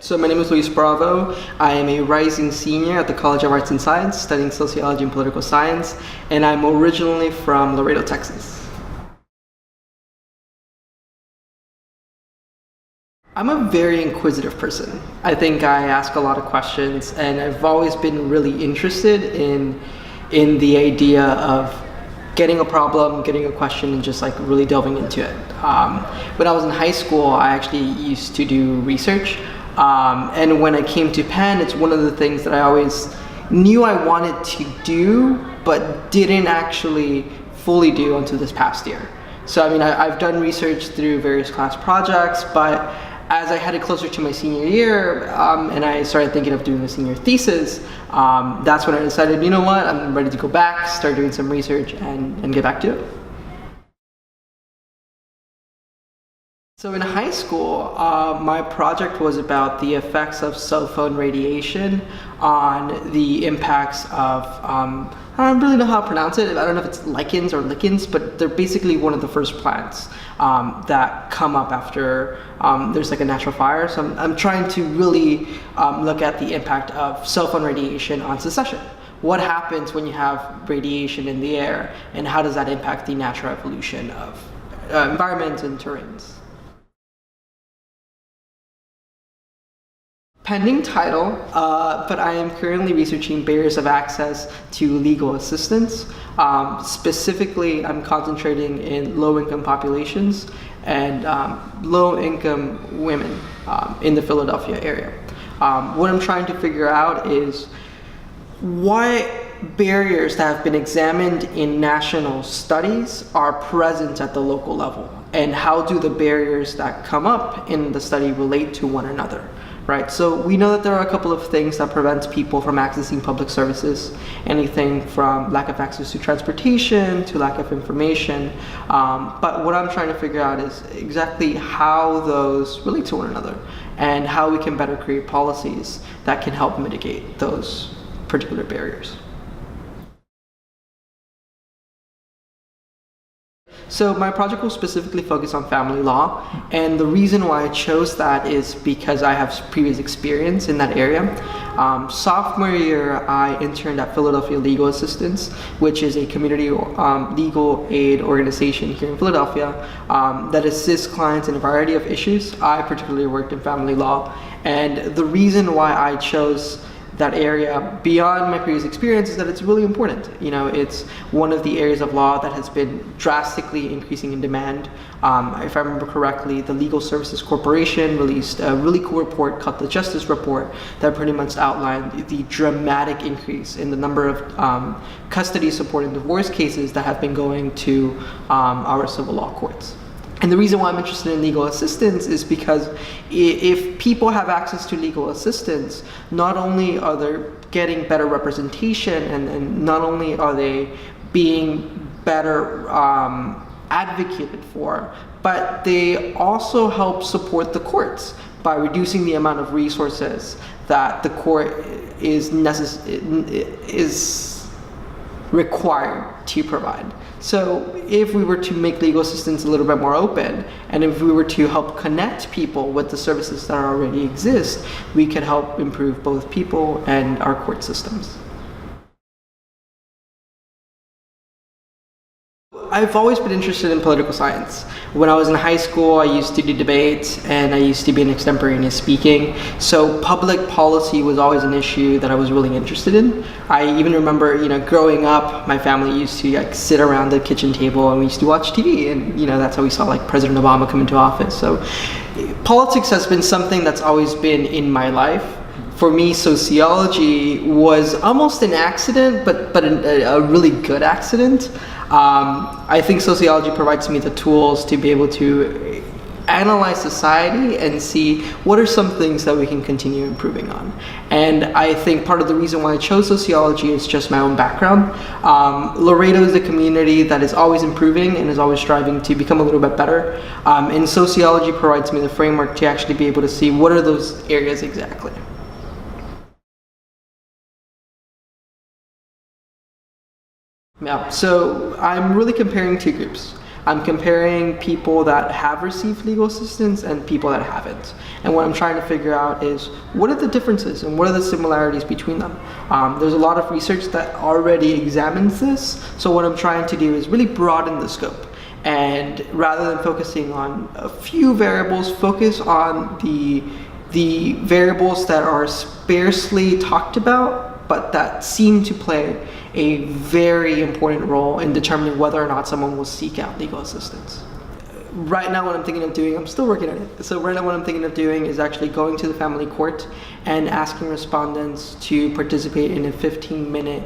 So my name is Luis Bravo. I am a rising senior at the College of Arts and Science studying Sociology and Political Science, and I'm originally from Laredo, Texas. I'm a very inquisitive person. I think I ask a lot of questions, and I've always been really interested in the idea of getting a problem, getting a question, and just like really delving into it. When I was in high school, I actually used to do research. And when I came to Penn, it's one of the things that I always knew I wanted to do, but didn't actually fully do until this past year. So I mean, I've done research through various class projects, but as I headed closer to my senior year, and I started thinking of doing a senior thesis, that's when I decided, you know what, I'm ready to go back, start doing some research, and get back to it. So in high school, my project was about the effects of cell phone radiation on the impacts of, I don't really know how to pronounce it. I don't know if it's lichens or lichens, but they're basically one of the first plants that come up after there's like a natural fire. So I'm trying to really look at the impact of cell phone radiation on succession. What happens when you have radiation in the air, and how does that impact the natural evolution of environments and terrains? Pending title, but I am currently researching barriers of access to legal assistance. Specifically, I'm concentrating in low-income populations and low-income women in the Philadelphia area. What I'm trying to figure out is what barriers that have been examined in national studies are present at the local level, and how do the barriers that come up in the study relate to one another. Right, so we know that there are a couple of things that prevent people from accessing public services, anything from lack of access to transportation to lack of information. But what I'm trying to figure out is exactly how those relate to one another, and how we can better create policies that can help mitigate those particular barriers. So my project will specifically focus on family law, and the reason why I chose that is because I have previous experience in that area. Sophomore year, I interned at Philadelphia Legal Assistance, which is a community legal aid organization here in Philadelphia that assists clients in a variety of issues. I particularly worked in family law, and the reason why I chose that area beyond my previous experience is that it's really important. You know, it's one of the areas of law that has been drastically increasing in demand. If I remember correctly, the Legal Services Corporation released a really cool report called the Justice Report that pretty much outlined the dramatic increase in the number of custody support and divorce cases that have been going to our civil law courts. And the reason why I'm interested in legal assistance is because if people have access to legal assistance, not only are they getting better representation, and not only are they being better advocated for, but they also help support the courts by reducing the amount of resources that the court is required to provide. So if we were to make legal assistance a little bit more open, and if we were to help connect people with the services that already exist, we could help improve both people and our court systems. I've always been interested in political science. When I was in high school, I used to do debates, and I used to be in extemporaneous speaking. So public policy was always an issue that I was really interested in. I even remember, growing up, my family used to sit around the kitchen table, and we used to watch TV, and that's how we saw President Obama come into office. So politics has been something that's always been in my life. For me, sociology was almost an accident, but a really good accident. I think sociology provides me the tools to be able to analyze society and see what are some things that we can continue improving on. And I think part of the reason why I chose sociology is just my own background. Laredo is a community that is always improving and is always striving to become a little bit better. And sociology provides me the framework to actually be able to see what are those areas exactly. Yeah, so I'm really comparing two groups. I'm comparing people that have received legal assistance and people that haven't. And what I'm trying to figure out is what are the differences and what are the similarities between them. There's a lot of research that already examines this, so what I'm trying to do is really broaden the scope. And rather than focusing on a few variables, focus on the variables that are sparsely talked about, but that seem to play a very important role in determining whether or not someone will seek out legal assistance. Right now what I'm thinking of doing, I'm still working on it, so right now what I'm thinking of doing is actually going to the family court and asking respondents to participate in a 15-minute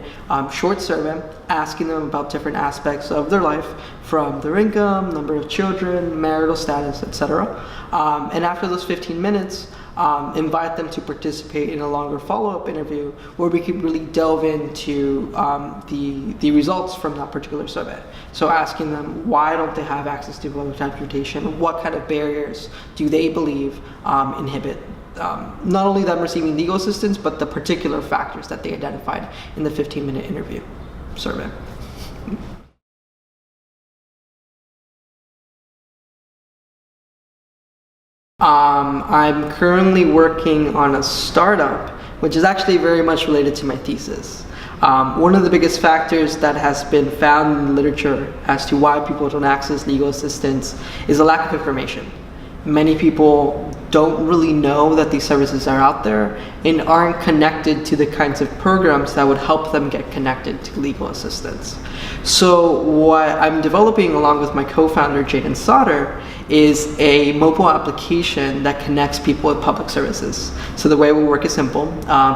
short survey, asking them about different aspects of their life, from their income, number of children, marital status, etc. And after those 15 minutes, invite them to participate in a longer follow-up interview where we could really delve into the results from that particular survey. So asking them, why don't they have access to public transportation? What kind of barriers do they believe inhibit not only them receiving legal assistance, but the particular factors that they identified in the 15-minute interview survey. I'm currently working on a startup, which is actually very much related to my thesis. One of the biggest factors that has been found in the literature as to why people don't access legal assistance is a lack of information. Many people don't really know that these services are out there and aren't connected to the kinds of programs that would help them get connected to legal assistance. So what I'm developing along with my co-founder Jaden Sauter is a mobile application that connects people with public services. So the way we work is simple.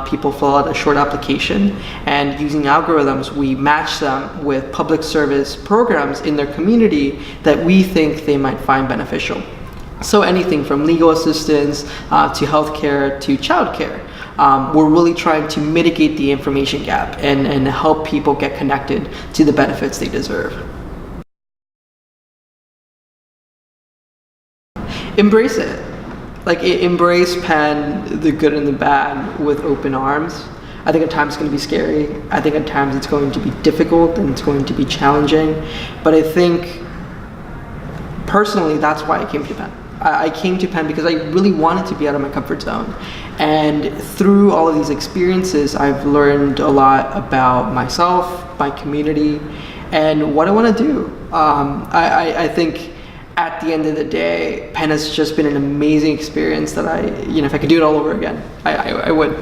People fill out a short application, and using algorithms we match them with public service programs in their community that we think they might find beneficial. So anything from legal assistance to healthcare to childcare. We're really trying to mitigate the information gap and help people get connected to the benefits they deserve. Embrace it. Embrace Penn, the good and the bad, with open arms. I think at times it's going to be scary. I think at times it's going to be difficult and it's going to be challenging. But I think personally that's why I came to Penn. I came to Penn because I really wanted to be out of my comfort zone. And through all of these experiences, I've learned a lot about myself, my community, and what I want to do. I think at the end of the day, Penn has just been an amazing experience that if I could do it all over again, I would.